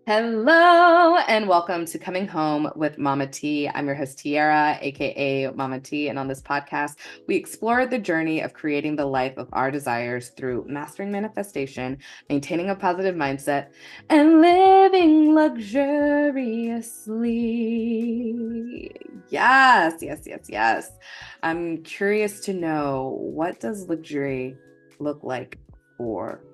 Hello and welcome to Coming Home with Mama T. I'm your host, Tiara, aka Mama T. And on this podcast, we explore the journey of creating the life of our desires through mastering manifestation, maintaining a positive mindset, and living luxuriously. Yes. I'm curious to know, what does luxury look like for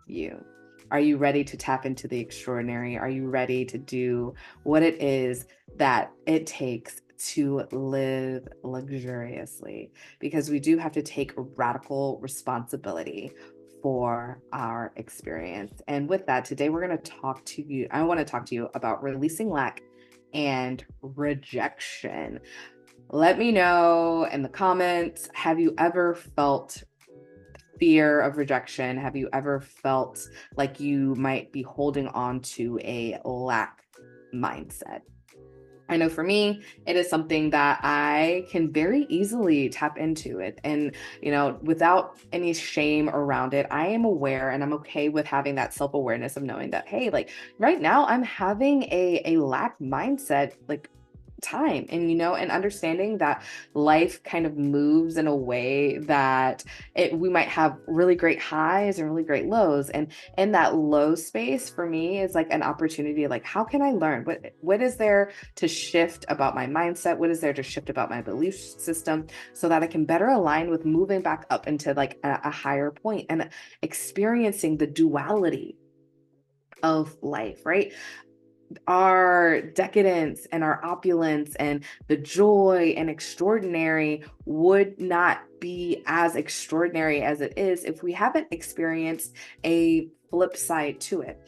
you? Are you ready to tap into the extraordinary? Are you ready to do what it is that it takes to live luxuriously? Because we do have to take radical responsibility for our experience. And with that, today we're going to talk to you. I want to talk to you about releasing lack and rejection. Let me know in the comments, have you ever felt fear of rejection? Have you ever felt like you might be holding on to a lack mindset? I know for me, it is something that I can very easily tap into it. And, without any shame around it, I am aware and I'm okay with having that self-awareness of knowing that, hey, like right now I'm having a lack mindset, like time, and understanding that life kind of moves in a way that we might have really great highs and really great lows, and in that low space for me is like an opportunity, like how can I learn, what is there to shift about my mindset, what is there to shift about my belief system, so that I can better align with moving back up into like a higher point and experiencing the duality of life, right? Our decadence and our opulence and the joy and extraordinary would not be as extraordinary as it is if we haven't experienced a flip side to it.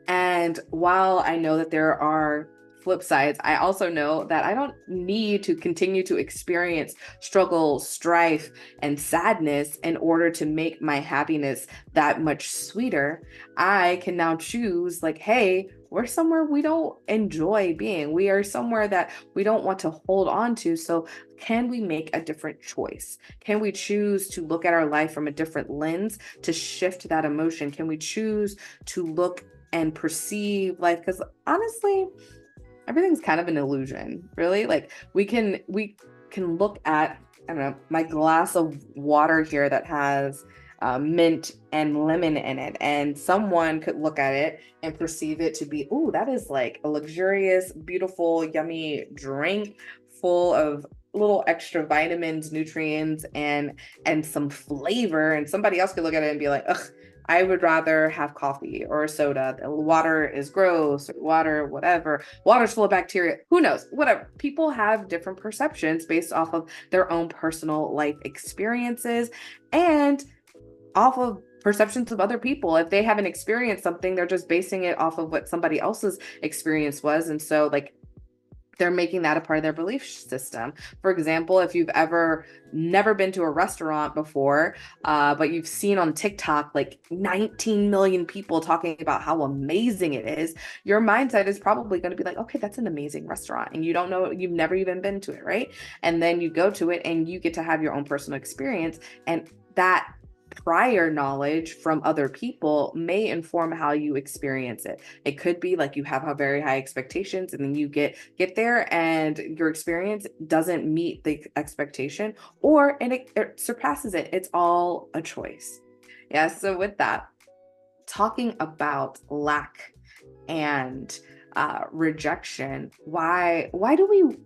And while I know that there are flip sides, I also know that I don't need to continue to experience struggle, strife, and sadness in order to make my happiness that much sweeter. I can now choose, like, hey, we're somewhere we don't enjoy being. We are somewhere that we don't want to hold on to. So, can we make a different choice? Can we choose to look at our life from a different lens to shift that emotion? Can we choose to look and perceive life? Because honestly, everything's kind of an illusion, really. Like we can look at, I don't know, my glass of water here that has mint and lemon in it, and someone could look at it and perceive it to be, ooh, that is like a luxurious, beautiful, yummy drink full of little extra vitamins, nutrients, and some flavor. And somebody else could look at it and be like, ugh, I would rather have coffee or a soda. The water is gross, or water, whatever. Water's full of bacteria. Who knows? Whatever. People have different perceptions based off of their own personal life experiences and off of perceptions of other people. If they haven't experienced something, they're just basing it off of what somebody else's experience was. And so, like, they're making that a part of their belief system. For example, if you've ever never been to a restaurant before, but you've seen on TikTok like 19 million people talking about how amazing it is, your mindset is probably going to be like, okay, that's an amazing restaurant. And you don't know, you've never even been to it, right? And then you go to it and you get to have your own personal experience. And that prior knowledge from other people may inform how you experience it. It could be like you have a very high expectations and then you get there and your experience doesn't meet the expectation, or and it surpasses it. It's all a choice. Yeah, so with that, talking about lack and rejection, why do we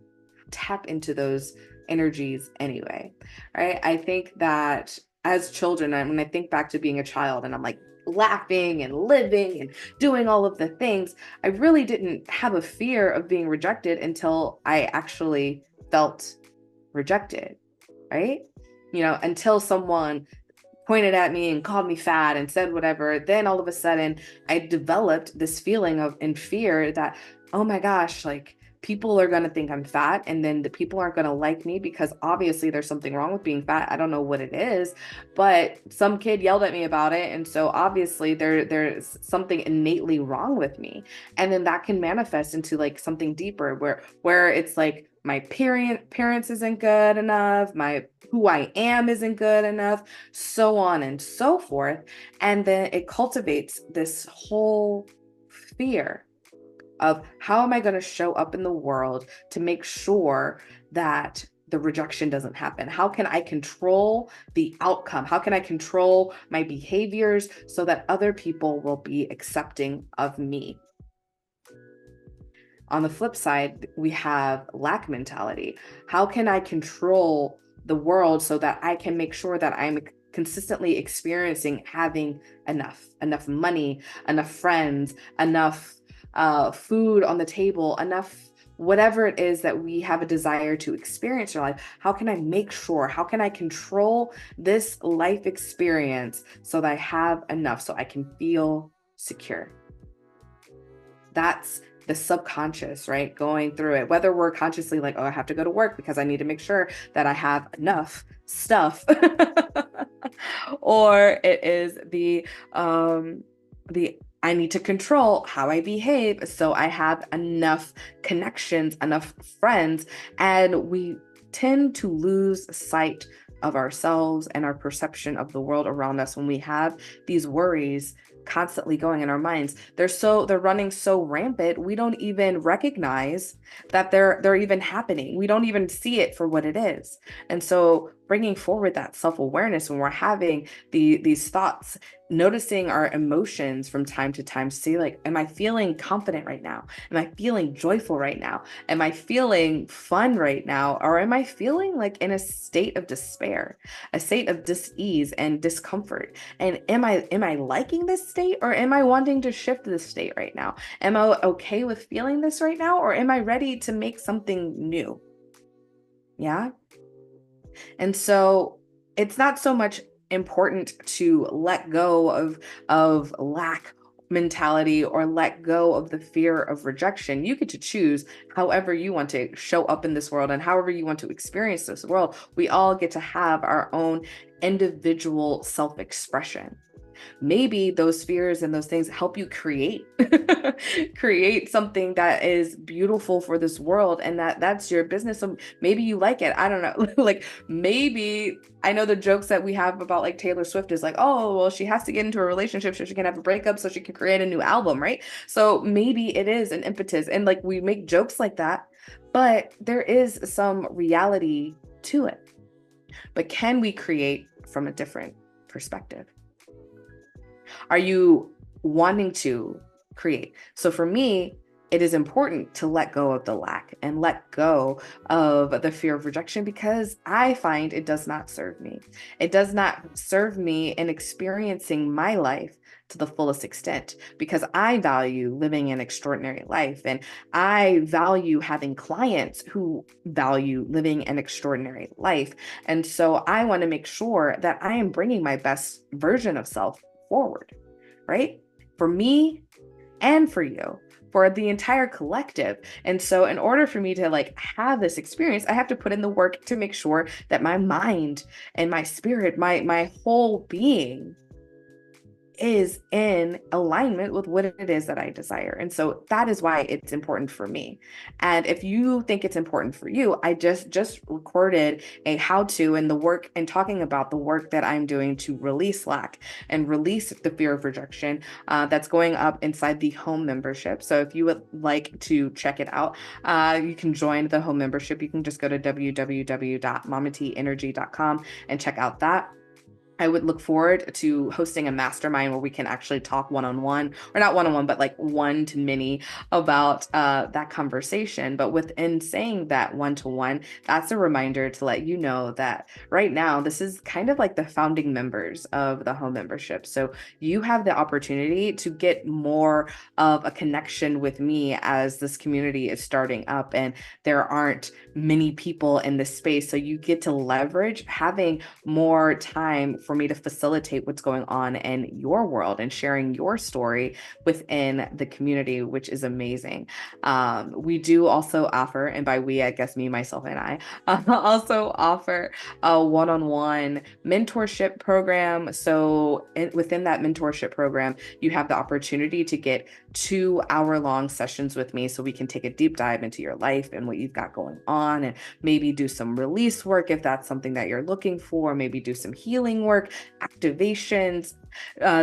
tap into those energies anyway, right? I think that as children, when I think back to being a child and I'm like laughing and living and doing all of the things, I really didn't have a fear of being rejected until I actually felt rejected, right? Until someone pointed at me and called me fat and said whatever, then all of a sudden I developed this feeling of in fear that, oh my gosh, like people are going to think I'm fat, and then the people aren't going to like me because obviously there's something wrong with being fat. I don't know what it is, but some kid yelled at me about it, and so obviously there's something innately wrong with me. And then that can manifest into like something deeper where it's like my parents isn't good enough, my who I am isn't good enough, so on and so forth. And then it cultivates this whole fear of how am I going to show up in the world to make sure that the rejection doesn't happen? How can I control the outcome? How can I control my behaviors so that other people will be accepting of me? On the flip side, we have lack mentality. How can I control the world so that I can make sure that I'm consistently experiencing having enough money, enough friends, enough food on the table, enough whatever it is that we have a desire to experience in our life? How can I make sure? How can I control this life experience so that I have enough so I can feel secure? That's the subconscious, right? Going through it, whether we're consciously like, oh, I have to go to work because I need to make sure that I have enough stuff, or it is the I need to control how I behave so I have enough connections, enough friends, and we tend to lose sight of ourselves and our perception of the world around us when we have these worries constantly going in our minds. They're running so rampant, we don't even recognize that they're even happening. We don't even see it for what it is. And so bringing forward that self-awareness when we're having these thoughts, noticing our emotions from time to time, see like, am I feeling confident right now? Am I feeling joyful right now? Am I feeling fun right now? Or am I feeling like in a state of despair, a state of dis-ease and discomfort? And am I liking this state, or am I wanting to shift this state right now? Am I okay with feeling this right now, or am I ready to make something new? Yeah. And so it's not so much important to let go of lack mentality or let go of the fear of rejection. You get to choose however you want to show up in this world and however you want to experience this world. We all get to have our own individual self-expression. Maybe those fears and those things help you create create something that is beautiful for this world, and that's your business. So maybe you like it, I don't know. Like, maybe, I know the jokes that we have about like Taylor Swift is like, oh well, she has to get into a relationship so she can have a breakup so she can create a new album, right? So maybe it is an impetus, and like we make jokes like that, but there is some reality to it. But can we create from a different perspective? Are you wanting to create? So for me, it is important to let go of the lack and let go of the fear of rejection, because I find it does not serve me. It does not serve me in experiencing my life to the fullest extent, because I value living an extraordinary life, and I value having clients who value living an extraordinary life. And so I want to make sure that I am bringing my best version of self forward, right? For me and for you, for the entire collective. And so in order for me to like have this experience, I have to put in the work to make sure that my mind and my spirit, my whole being is in alignment with what it is that I desire. And so that is why it's important for me. And if you think it's important for you, I just recorded a how-to and the work and talking about the work that I'm doing to release lack and release the fear of rejection, that's going up inside the home membership. So if you would like to check it out, you can join the home membership. You can just go to www.mamateenergy.com and check out that. I would look forward to hosting a mastermind where we can actually talk one-on-one, or not one-on-one, but like one to many, about that conversation. But within saying that one-to-one, that's a reminder to let you know that right now, this is kind of like the founding members of the home membership. So you have the opportunity to get more of a connection with me as this community is starting up and there aren't many people in this space. So you get to leverage having more time for me to facilitate what's going on in your world and sharing your story within the community, which is amazing. We do also offer, and by we, I guess me, myself, and I also offer a one-on-one mentorship program. So within that mentorship program, you have the opportunity to get 2-hour-long sessions with me so we can take a deep dive into your life and what you've got going on, and maybe do some release work if that's something that you're looking for, maybe do some healing work, activations,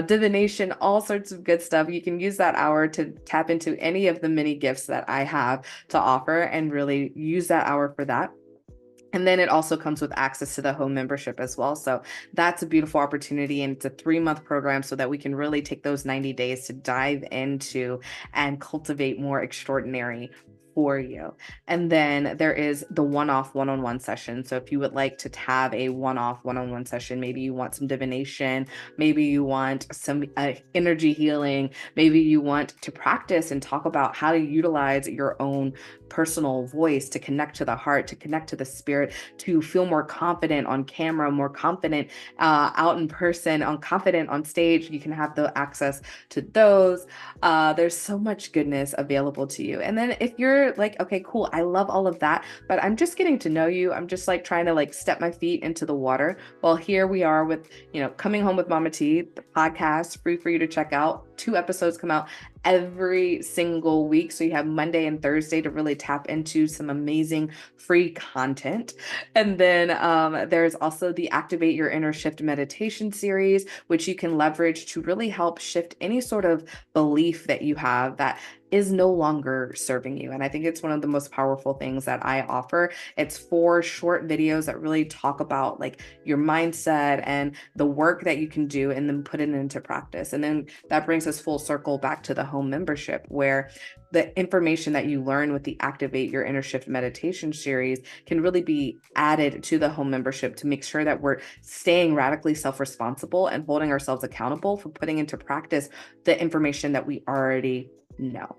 divination, all sorts of good stuff. You can use that hour to tap into any of the many gifts that I have to offer and really use that hour for that. And then it also comes with access to the home membership as well. So that's a beautiful opportunity. And it's a 3-month program so that we can really take those 90 days to dive into and cultivate more extraordinary for you. And then there is the one-off one-on-one session. So if you would like to have a one-off one-on-one session, maybe you want some divination, maybe you want some energy healing, maybe you want to practice and talk about how to utilize your own personal voice to connect to the heart, to connect to the spirit, to feel more confident on camera, more confident out in person, confident on stage. You can have the access to those. There's so much goodness available to you. And then if you're like, okay, cool, I love all of that, but I'm just getting to know you. I'm just like trying to like step my feet into the water. Well, here we are with, Coming Home with Mama T, the podcast, free for you to check out. 2 episodes come out every single week. So you have Monday and Thursday to really tap into some amazing free content. And then there's also the Activate Your Inner Shift meditation series, which you can leverage to really help shift any sort of belief that you have that is no longer serving you. And I think it's one of the most powerful things that I offer. It's 4 short videos that really talk about like your mindset and the work that you can do and then put it into practice. And then that brings us full circle back to the home membership, where the information that you learn with the Activate Your Inner Shift meditation series can really be added to the home membership to make sure that we're staying radically self-responsible and holding ourselves accountable for putting into practice the information that we already know.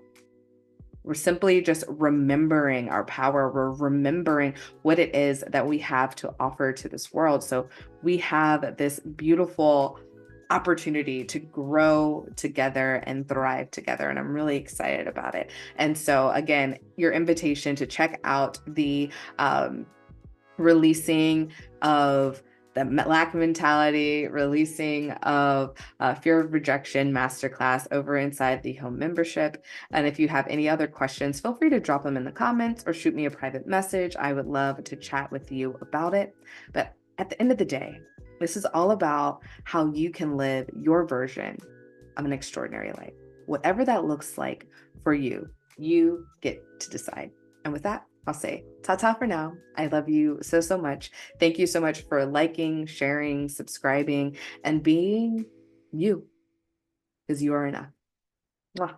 We're simply just remembering our power. We're remembering what it is that we have to offer to this world. So we have this beautiful opportunity to grow together and thrive together. And I'm really excited about it. And so again, your invitation to check out the releasing of the lack mentality, releasing of fear of rejection masterclass over inside the home membership. And if you have any other questions, feel free to drop them in the comments or shoot me a private message. I would love to chat with you about it. But at the end of the day, this is all about how you can live your version of an extraordinary life. Whatever that looks like for you, you get to decide. And with that, I'll say ta-ta for now. I love you so, so much. Thank you so much for liking, sharing, subscribing, and being you, because you are enough. Mwah.